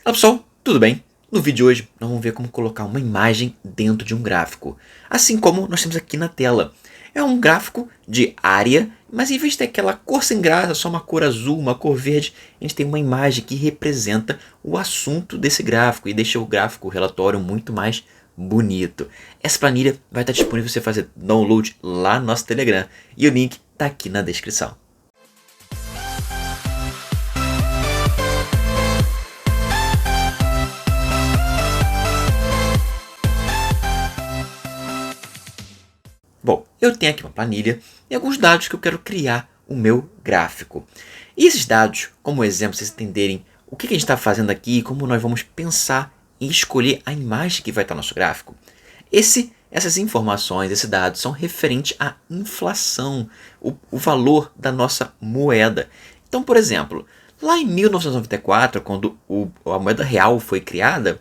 Olá pessoal, tudo bem? No vídeo de hoje nós vamos ver como colocar uma imagem dentro de um gráfico, assim como nós temos aqui na tela. É um gráfico de área, mas em vez de ter aquela cor sem graça, só uma cor azul, uma cor verde, a gente tem uma imagem que representa o assunto desse gráfico e deixa o gráfico, o relatório muito mais bonito. Essa planilha vai estar disponível para você fazer download lá no nosso Telegram e o link está aqui na descrição. Bom, eu tenho aqui uma planilha e alguns dados que eu quero criar o meu gráfico. E esses dados, como exemplo, vocês entenderem o que a gente está fazendo aqui e como nós vamos pensar em escolher a imagem que vai estar no nosso gráfico. Essas informações, esses dados são referentes à inflação, o valor da nossa moeda. Então, por exemplo, lá em 1994, quando a moeda real foi criada,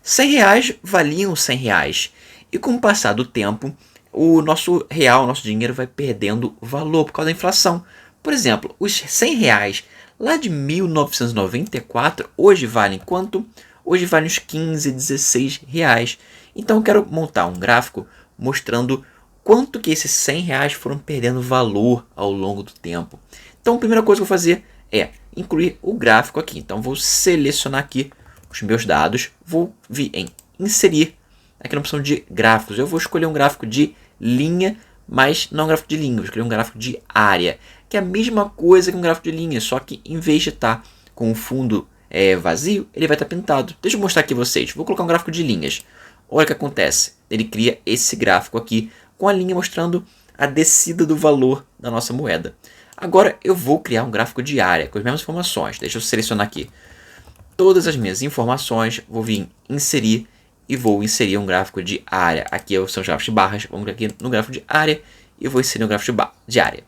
100 reais valiam 100 reais. E com o passar do tempo, o nosso real, o nosso dinheiro vai perdendo valor por causa da inflação. Por exemplo, os 100 reais lá de 1994, hoje valem quanto? Hoje valem uns 15, 16 reais. Então eu quero montar um gráfico mostrando quanto que esses 100 reais foram perdendo valor ao longo do tempo. Então a primeira coisa que eu vou fazer é incluir o gráfico aqui. Então vou selecionar aqui os meus dados, vou vir em inserir. Aqui na opção de gráficos, eu vou escolher um gráfico de linha, mas não um gráfico de linha, vou escolher um gráfico de área, que é a mesma coisa que um gráfico de linha, só que em vez de estar com o fundo vazio, ele vai estar pintado. Deixa eu mostrar aqui vocês, vou colocar um gráfico de linhas. Olha o que acontece, ele cria esse gráfico aqui, com a linha mostrando a descida do valor da nossa moeda. Agora eu vou criar um gráfico de área, com as mesmas informações. Deixa eu selecionar aqui todas as minhas informações, vou vir em inserir, e vou inserir um gráfico de área. Aqui são os gráficos de barras. Vamos aqui no gráfico de área e eu vou inserir um gráfico de área.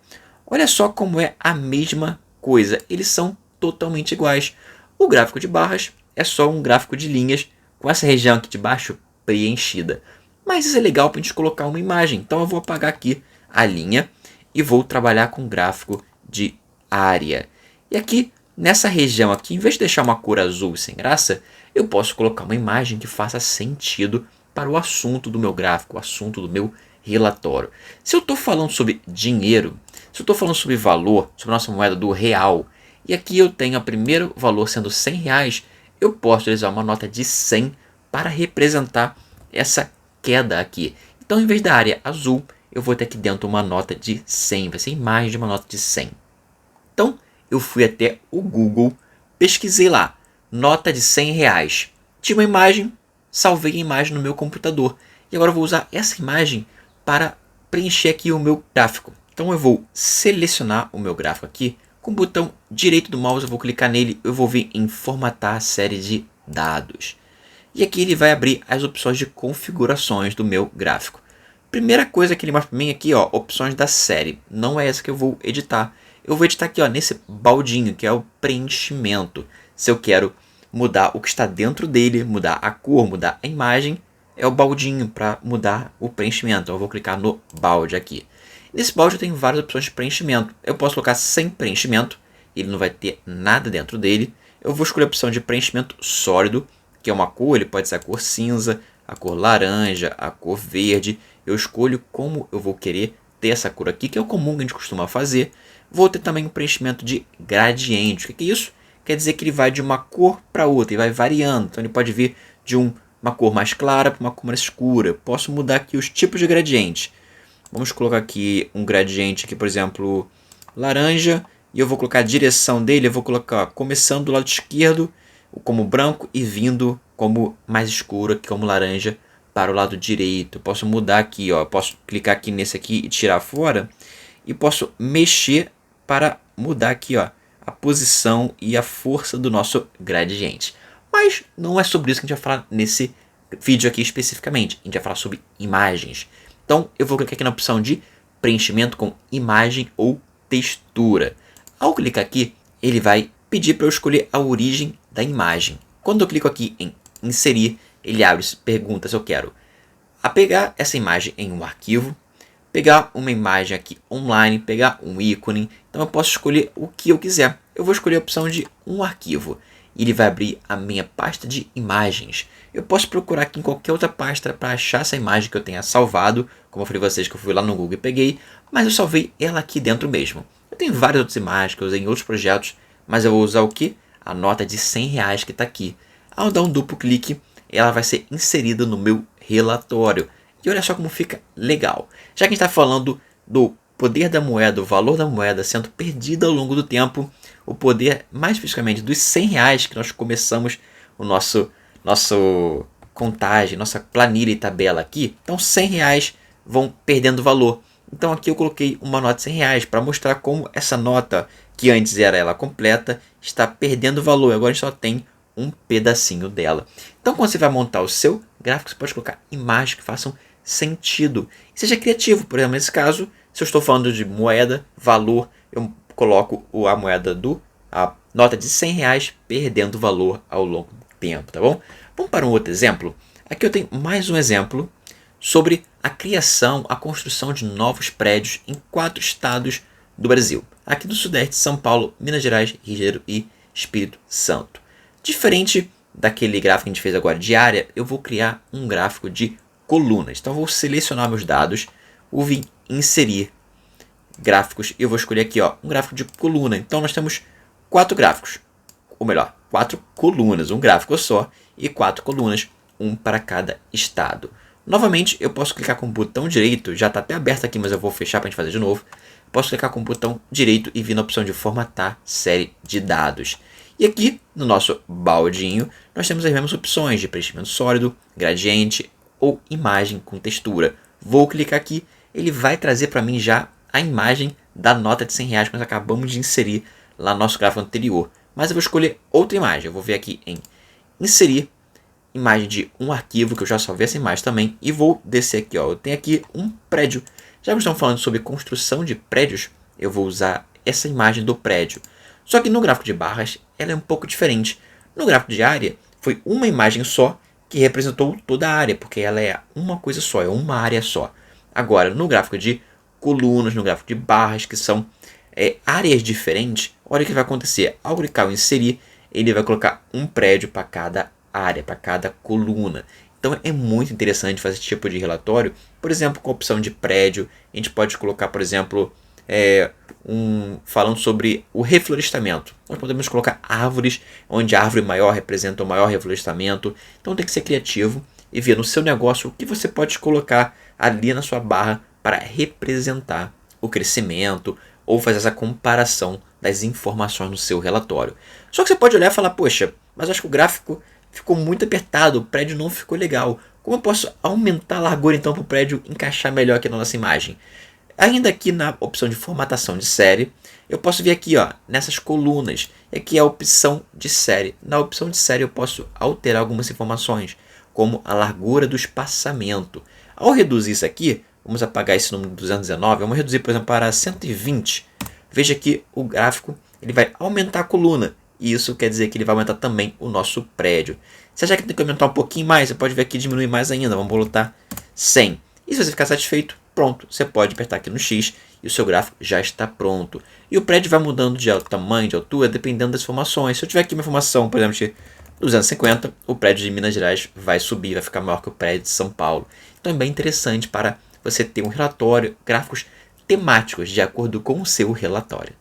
Olha só como é a mesma coisa. Eles são totalmente iguais. O gráfico de barras é só um gráfico de linhas com essa região aqui de baixo preenchida. Mas isso é legal para a gente colocar uma imagem. Então eu vou apagar aqui a linha e vou trabalhar com gráfico de área. E aqui nessa região aqui, em vez de deixar uma cor azul sem graça, eu posso colocar uma imagem que faça sentido para o assunto do meu gráfico, o assunto do meu relatório. Se eu estou falando sobre dinheiro, se eu estou falando sobre valor, sobre a nossa moeda do real, e aqui eu tenho o primeiro valor sendo 100 reais, eu posso utilizar uma nota de 100 para representar essa queda aqui. Então, em vez da área azul, eu vou ter aqui dentro uma nota de 100, vai ser a imagem de uma nota de 100. Então, eu fui até o Google, pesquisei lá, nota de 100 reais. Tinha uma imagem, salvei a imagem no meu computador. E agora eu vou usar essa imagem para preencher aqui o meu gráfico. Então eu vou selecionar o meu gráfico aqui. Com o botão direito do mouse eu vou clicar nele. Eu vou vir em formatar a série de dados. E aqui ele vai abrir as opções de configurações do meu gráfico. Primeira coisa que ele mostra para mim aqui, ó, opções da série. Não é essa que eu vou editar. Eu vou editar aqui, ó, nesse baldinho, que é o preenchimento. Se eu quero mudar o que está dentro dele, mudar a cor, mudar a imagem, é o baldinho para mudar o preenchimento. Então eu vou clicar no balde aqui. Nesse balde eu tenho várias opções de preenchimento. Eu posso colocar sem preenchimento, ele não vai ter nada dentro dele. Eu vou escolher a opção de preenchimento sólido, que é uma cor, ele pode ser a cor cinza, a cor laranja, a cor verde. Eu escolho como eu vou querer ter essa cor aqui, que é o comum que a gente costuma fazer. Vou ter também um preenchimento de gradiente. O que é isso? Quer dizer que ele vai de uma cor para outra e vai variando. Então ele pode vir de uma cor mais clara para uma cor mais escura. Eu posso mudar aqui os tipos de gradiente. Vamos colocar aqui um gradiente aqui, por exemplo, laranja. E eu vou colocar a direção dele. Eu vou colocar começando do lado esquerdo como branco e vindo como mais escuro, aqui como laranja, para o lado direito. Eu posso mudar aqui, ó. Eu posso clicar aqui nesse aqui e tirar fora. E posso mexer para mudar aqui, ó, a posição e a força do nosso gradiente. Mas não é sobre isso que a gente vai falar nesse vídeo aqui especificamente. A gente vai falar sobre imagens. Então eu vou clicar aqui na opção de preenchimento com imagem ou textura. Ao clicar aqui, ele vai pedir para eu escolher a origem da imagem. Quando eu clico aqui em inserir, ele abre e pergunta se eu quero pegar essa imagem em um arquivo, pegar uma imagem aqui online, pegar um ícone. Então eu posso escolher o que eu quiser. Eu vou escolher a opção de um arquivo. e ele vai abrir a minha pasta de imagens. Eu posso procurar aqui em qualquer outra pasta para achar essa imagem que eu tenha salvado, como eu falei para vocês que eu fui lá no Google e peguei, mas eu salvei ela aqui dentro mesmo. Eu tenho várias outras imagens que eu usei em outros projetos, mas eu vou usar o que? A nota de R$ 100 que está aqui. Ao dar um duplo clique, ela vai ser inserida no meu relatório. E olha só como fica legal. Já que a gente está falando do poder da moeda, o valor da moeda sendo perdido ao longo do tempo, o poder mais especificamente dos R$ 100 que nós começamos o nosso contagem, nossa planilha e tabela aqui. Então R$ 100 vão perdendo valor. Então aqui eu coloquei uma nota de R$ 100 para mostrar como essa nota, que antes era ela completa, está perdendo valor. Agora a gente só tem um pedacinho dela. Então quando você vai montar o seu gráfico, você pode colocar imagens que façam sentido. Seja criativo, por exemplo, nesse caso, se eu estou falando de moeda, valor, eu coloco a nota de R$ 100 perdendo valor ao longo do tempo, tá bom? Vamos para um outro exemplo. Aqui eu tenho mais um exemplo sobre a criação, a construção de novos prédios em 4 estados do Brasil. Aqui do Sudeste, São Paulo, Minas Gerais, Rio de Janeiro e Espírito Santo. Diferente daquele gráfico que a gente fez agora de área, eu vou criar um gráfico de colunas. Então eu vou selecionar meus dados, vou vir inserir gráficos e eu vou escolher aqui um gráfico de coluna. Então nós temos 4 gráficos, ou melhor, 4 colunas, um gráfico só e 4 colunas, um para cada estado. Novamente eu posso clicar com o botão direito, já está até aberto aqui, mas eu vou fechar para a gente fazer de novo. Posso clicar com o botão direito e vir na opção de formatar série de dados. E aqui no nosso baldinho nós temos as mesmas opções de preenchimento sólido, gradiente ou imagem com textura. Vou clicar aqui, ele vai trazer para mim já a imagem da nota de R$ 100 que nós acabamos de inserir lá no nosso gráfico anterior. Mas eu vou escolher outra imagem. Eu vou ver aqui em inserir imagem de um arquivo, que eu já salvei essa imagem também, e vou descer aqui. Eu tenho aqui um prédio. Já que estamos falando sobre construção de prédios, eu vou usar essa imagem do prédio. Só que no gráfico de barras, ela é um pouco diferente. No gráfico de área, foi uma imagem só que representou toda a área, porque ela é uma coisa só, é uma área só. Agora, no gráfico de colunas, no gráfico de barras, que são áreas diferentes, olha o que vai acontecer. Ao clicar em inserir, ele vai colocar um prédio para cada área, para cada coluna. Então é muito interessante fazer esse tipo de relatório. Por exemplo, com a opção de prédio, a gente pode colocar, por exemplo, falando sobre o reflorestamento. Nós podemos colocar árvores, onde a árvore maior representa o maior reflorestamento. Então tem que ser criativo e ver no seu negócio o que você pode colocar ali na sua barra para representar o crescimento ou fazer essa comparação das informações no seu relatório. Só que você pode olhar e falar, poxa, mas acho que o gráfico ficou muito apertado, o prédio não ficou legal. Como eu posso aumentar a largura então para o prédio encaixar melhor aqui na nossa imagem? Ainda aqui na opção de formatação de série, eu posso vir aqui nessas colunas. E aqui é a opção de série. Na opção de série eu posso alterar algumas informações, como a largura do espaçamento. Ao reduzir isso aqui, vamos apagar esse número de 219, vamos reduzir, por exemplo, para 120. Veja que o gráfico ele vai aumentar a coluna. E isso quer dizer que ele vai aumentar também o nosso prédio. Se achar que tem que aumentar um pouquinho mais, você pode ver aqui diminuir mais ainda. Vamos botar 100. E se você ficar satisfeito, pronto. Você pode apertar aqui no X e o seu gráfico já está pronto. E o prédio vai mudando de tamanho, de altura, dependendo das informações. Se eu tiver aqui uma informação, por exemplo, de 250, o prédio de Minas Gerais vai subir, vai ficar maior que o prédio de São Paulo. Então é bem interessante para você ter um relatório, gráficos temáticos de acordo com o seu relatório.